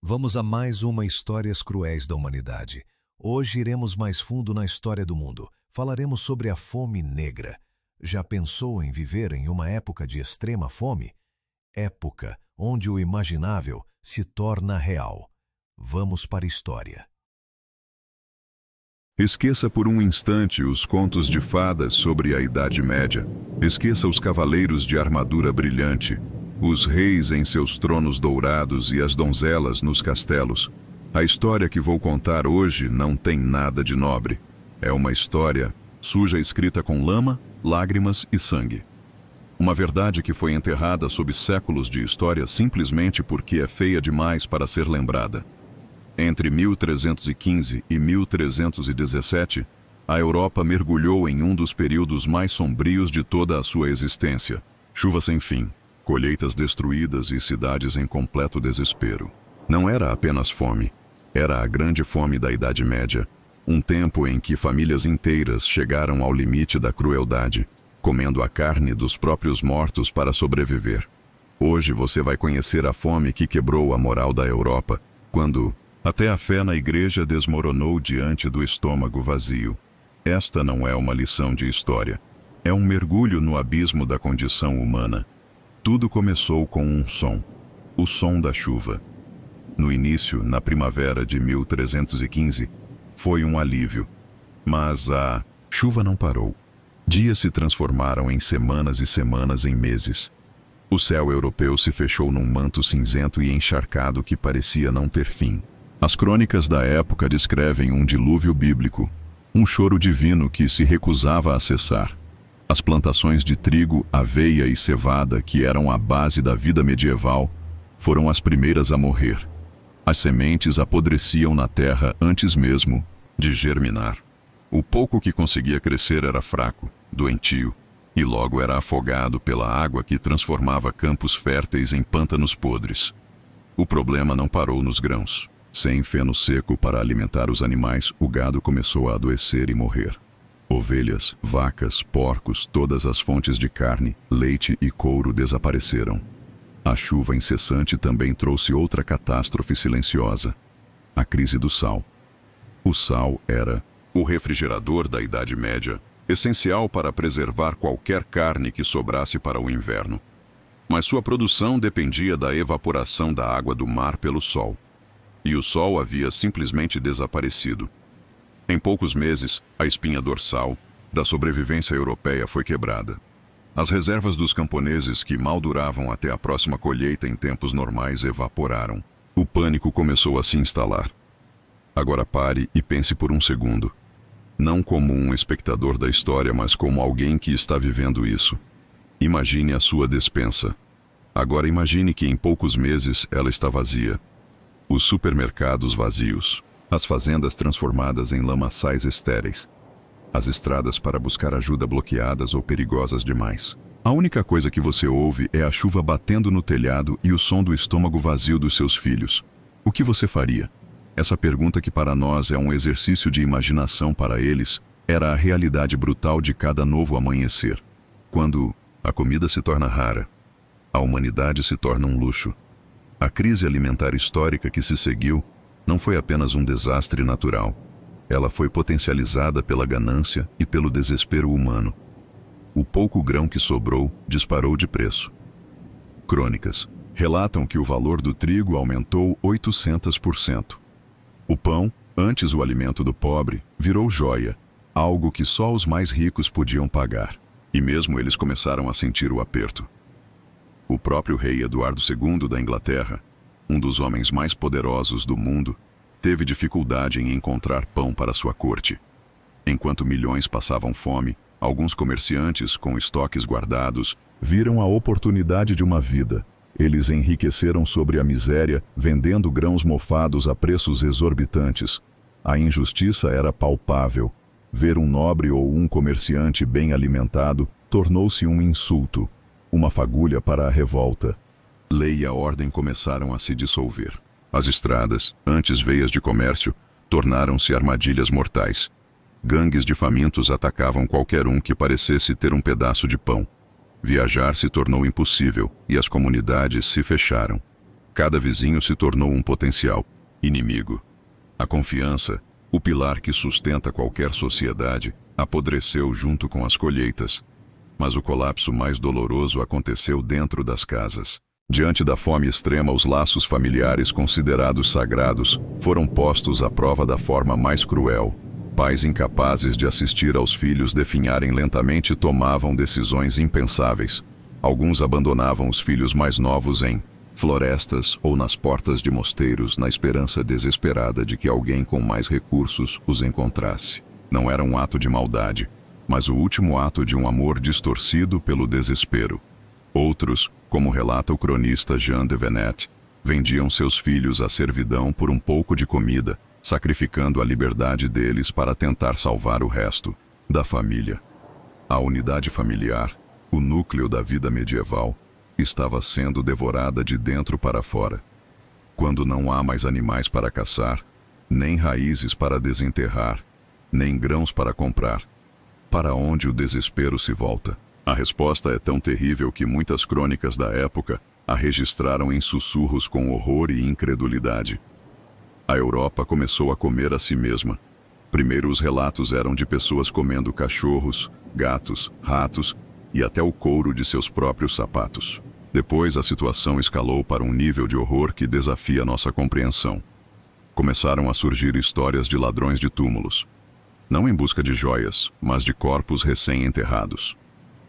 Vamos a mais uma Histórias Cruéis da Humanidade. Hoje iremos mais fundo na história do mundo. Falaremos sobre a fome negra. Já pensou em viver em uma época de extrema fome? Época onde o imaginável se torna real. Vamos para a história. Esqueça por um instante os contos de fadas sobre a Idade Média. Esqueça os cavaleiros de armadura brilhante, os reis em seus tronos dourados e as donzelas nos castelos. A história que vou contar hoje não tem nada de nobre. É uma história suja escrita com lama, lágrimas e sangue. Uma verdade que foi enterrada sob séculos de história simplesmente porque é feia demais para ser lembrada. Entre 1315 e 1317, a Europa mergulhou em um dos períodos mais sombrios de toda a sua existência. Chuva sem fim, colheitas destruídas e cidades em completo desespero. Não era apenas fome, era a grande fome da Idade Média, um tempo em que famílias inteiras chegaram ao limite da crueldade, comendo a carne dos próprios mortos para sobreviver. Hoje você vai conhecer a fome que quebrou a moral da Europa, quando até a fé na igreja desmoronou diante do estômago vazio. Esta não é uma lição de história. É um mergulho no abismo da condição humana. Tudo começou com um som. O som da chuva. No início, na primavera de 1315, foi um alívio. Mas a chuva não parou. Dias se transformaram em semanas e semanas em meses. O céu europeu se fechou num manto cinzento e encharcado que parecia não ter fim. As crônicas da época descrevem um dilúvio bíblico, um choro divino que se recusava a cessar. As plantações de trigo, aveia e cevada, que eram a base da vida medieval, foram as primeiras a morrer. As sementes apodreciam na terra antes mesmo de germinar. O pouco que conseguia crescer era fraco, doentio, e logo era afogado pela água que transformava campos férteis em pântanos podres. O problema não parou nos grãos. Sem feno seco para alimentar os animais, o gado começou a adoecer e morrer. Ovelhas, vacas, porcos, todas as fontes de carne, leite e couro desapareceram. A chuva incessante também trouxe outra catástrofe silenciosa: a crise do sal. O sal era o refrigerador da Idade Média, essencial para preservar qualquer carne que sobrasse para o inverno. Mas sua produção dependia da evaporação da água do mar pelo sol. E o sol havia simplesmente desaparecido. Em poucos meses, a espinha dorsal da sobrevivência europeia foi quebrada. As reservas dos camponeses, que mal duravam até a próxima colheita em tempos normais, evaporaram. O pânico começou a se instalar. Agora pare e pense por um segundo. Não como um espectador da história, mas como alguém que está vivendo isso. Imagine a sua despensa. Agora imagine que em poucos meses ela está vazia. Os supermercados vazios, as fazendas transformadas em lamaçais estéreis, as estradas para buscar ajuda bloqueadas ou perigosas demais. A única coisa que você ouve é a chuva batendo no telhado e o som do estômago vazio dos seus filhos. O que você faria? Essa pergunta, que para nós é um exercício de imaginação, para eles era a realidade brutal de cada novo amanhecer. Quando a comida se torna rara, a humanidade se torna um luxo. A crise alimentar histórica que se seguiu não foi apenas um desastre natural. Ela foi potencializada pela ganância e pelo desespero humano. O pouco grão que sobrou disparou de preço. Crônicas relatam que o valor do trigo aumentou 800%. O pão, antes o alimento do pobre, virou joia, algo que só os mais ricos podiam pagar. E mesmo eles começaram a sentir o aperto. O próprio rei Eduardo II da Inglaterra, um dos homens mais poderosos do mundo, teve dificuldade em encontrar pão para sua corte. Enquanto milhões passavam fome, alguns comerciantes com estoques guardados viram a oportunidade de uma vida. Eles enriqueceram sobre a miséria, vendendo grãos mofados a preços exorbitantes. A injustiça era palpável. Ver um nobre ou um comerciante bem alimentado tornou-se um insulto. Uma fagulha para a revolta. Lei e a ordem começaram a se dissolver. As estradas, antes veias de comércio, tornaram-se armadilhas mortais. Gangues de famintos atacavam qualquer um que parecesse ter um pedaço de pão. Viajar se tornou impossível e as comunidades se fecharam. Cada vizinho se tornou um potencial inimigo. A confiança, o pilar que sustenta qualquer sociedade, apodreceu junto com as colheitas. Mas o colapso mais doloroso aconteceu dentro das casas. Diante da fome extrema, os laços familiares considerados sagrados foram postos à prova da forma mais cruel. Pais incapazes de assistir aos filhos definharem lentamente tomavam decisões impensáveis. Alguns abandonavam os filhos mais novos em florestas ou nas portas de mosteiros na esperança desesperada de que alguém com mais recursos os encontrasse. Não era um ato de maldade, mas o último ato de um amor distorcido pelo desespero. Outros, como relata o cronista Jean de Venette, vendiam seus filhos à servidão por um pouco de comida, sacrificando a liberdade deles para tentar salvar o resto da família. A unidade familiar, o núcleo da vida medieval, estava sendo devorada de dentro para fora. Quando não há mais animais para caçar, nem raízes para desenterrar, nem grãos para comprar, para onde o desespero se volta? A resposta é tão terrível que muitas crônicas da época a registraram em sussurros com horror e incredulidade. A Europa começou a comer a si mesma. Primeiro os relatos eram de pessoas comendo cachorros, gatos, ratos e até o couro de seus próprios sapatos. Depois a situação escalou para um nível de horror que desafia nossa compreensão. Começaram a surgir histórias de ladrões de túmulos. Não em busca de joias, mas de corpos recém-enterrados.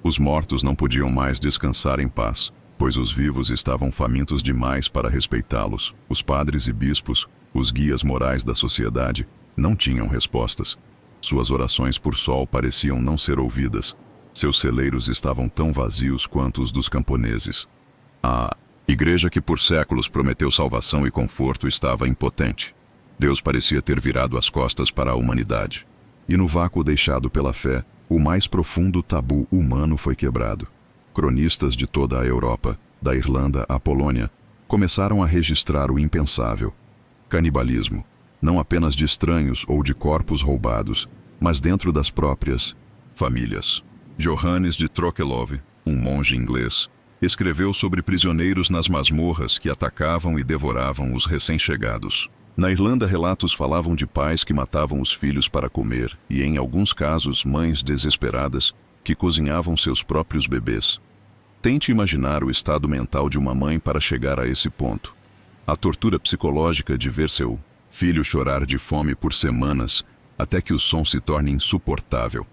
Os mortos não podiam mais descansar em paz, pois os vivos estavam famintos demais para respeitá-los. Os padres e bispos, os guias morais da sociedade, não tinham respostas. Suas orações por sol pareciam não ser ouvidas. Seus celeiros estavam tão vazios quanto os dos camponeses. A igreja que por séculos prometeu salvação e conforto estava impotente. Deus parecia ter virado as costas para a humanidade. E no vácuo deixado pela fé, o mais profundo tabu humano foi quebrado. Cronistas de toda a Europa, da Irlanda à Polônia, começaram a registrar o impensável. Canibalismo, não apenas de estranhos ou de corpos roubados, mas dentro das próprias famílias. Johannes de Trokelove, um monge inglês, escreveu sobre prisioneiros nas masmorras que atacavam e devoravam os recém-chegados. Na Irlanda, relatos falavam de pais que matavam os filhos para comer e, em alguns casos, mães desesperadas que cozinhavam seus próprios bebês. Tente imaginar o estado mental de uma mãe para chegar a esse ponto. A tortura psicológica de ver seu filho chorar de fome por semanas até que o som se torne insuportável.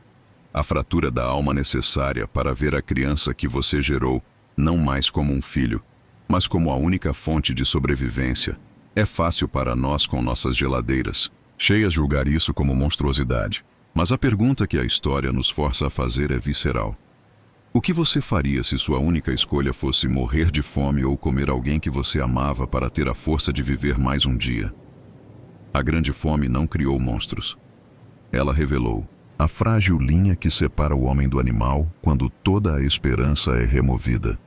A fratura da alma necessária para ver a criança que você gerou não mais como um filho, mas como a única fonte de sobrevivência. É fácil para nós com nossas geladeiras cheias julgar isso como monstruosidade. Mas a pergunta que a história nos força a fazer é visceral. O que você faria se sua única escolha fosse morrer de fome ou comer alguém que você amava para ter a força de viver mais um dia? A grande fome não criou monstros. Ela revelou a frágil linha que separa o homem do animal quando toda a esperança é removida.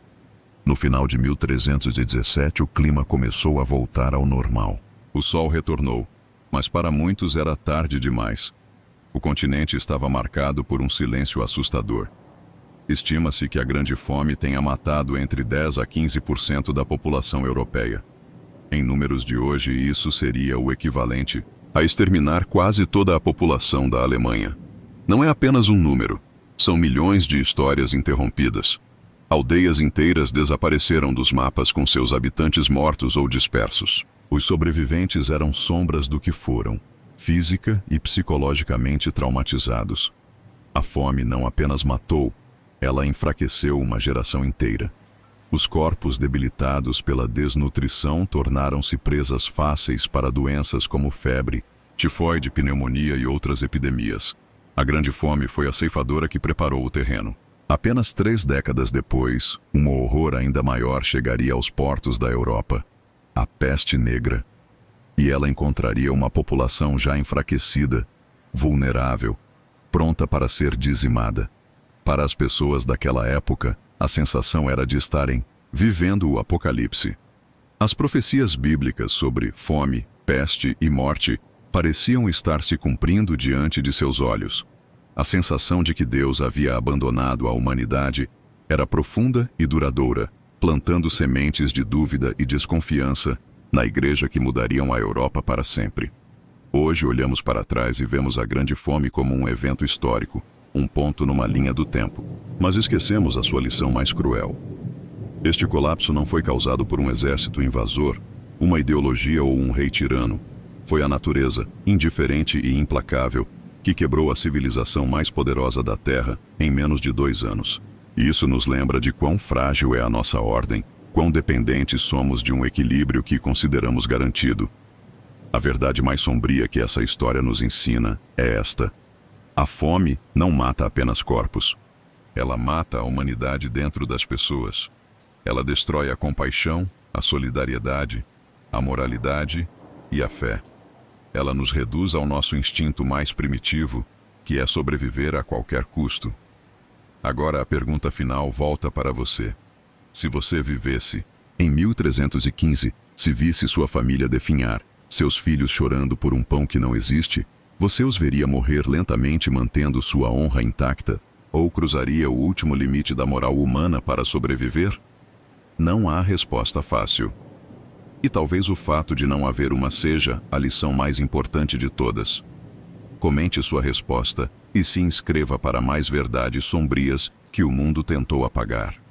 No final de 1317, o clima começou a voltar ao normal. O sol retornou, mas para muitos era tarde demais. O continente estava marcado por um silêncio assustador. Estima-se que a grande fome tenha matado entre 10 a 15% da população europeia. Em números de hoje, isso seria o equivalente a exterminar quase toda a população da Alemanha. Não é apenas um número, são milhões de histórias interrompidas. Aldeias inteiras desapareceram dos mapas com seus habitantes mortos ou dispersos. Os sobreviventes eram sombras do que foram, física e psicologicamente traumatizados. A fome não apenas matou, ela enfraqueceu uma geração inteira. Os corpos debilitados pela desnutrição tornaram-se presas fáceis para doenças como febre, tifoide, pneumonia e outras epidemias. A grande fome foi a ceifadora que preparou o terreno. Apenas 3 décadas depois, um horror ainda maior chegaria aos portos da Europa: a peste negra. E ela encontraria uma população já enfraquecida, vulnerável, pronta para ser dizimada. Para as pessoas daquela época, a sensação era de estarem vivendo o apocalipse. As profecias bíblicas sobre fome, peste e morte pareciam estar se cumprindo diante de seus olhos. A sensação de que Deus havia abandonado a humanidade era profunda e duradoura, plantando sementes de dúvida e desconfiança na igreja que mudariam a Europa para sempre. Hoje olhamos para trás e vemos a Grande Fome como um evento histórico, um ponto numa linha do tempo, mas esquecemos a sua lição mais cruel. Este colapso não foi causado por um exército invasor, uma ideologia ou um rei tirano. Foi a natureza, indiferente e implacável, que quebrou a civilização mais poderosa da Terra em menos de 2 anos. E isso nos lembra de quão frágil é a nossa ordem, quão dependentes somos de um equilíbrio que consideramos garantido. A verdade mais sombria que essa história nos ensina é esta: a fome não mata apenas corpos. Ela mata a humanidade dentro das pessoas. Ela destrói a compaixão, a solidariedade, a moralidade e a fé. Ela nos reduz ao nosso instinto mais primitivo, que é sobreviver a qualquer custo. Agora a pergunta final volta para você. Se você vivesse em 1315, se visse sua família definhar, seus filhos chorando por um pão que não existe, você os veria morrer lentamente mantendo sua honra intacta? Ou cruzaria o último limite da moral humana para sobreviver? Não há resposta fácil. E talvez o fato de não haver uma seja a lição mais importante de todas. Comente sua resposta e se inscreva para mais verdades sombrias que o mundo tentou apagar.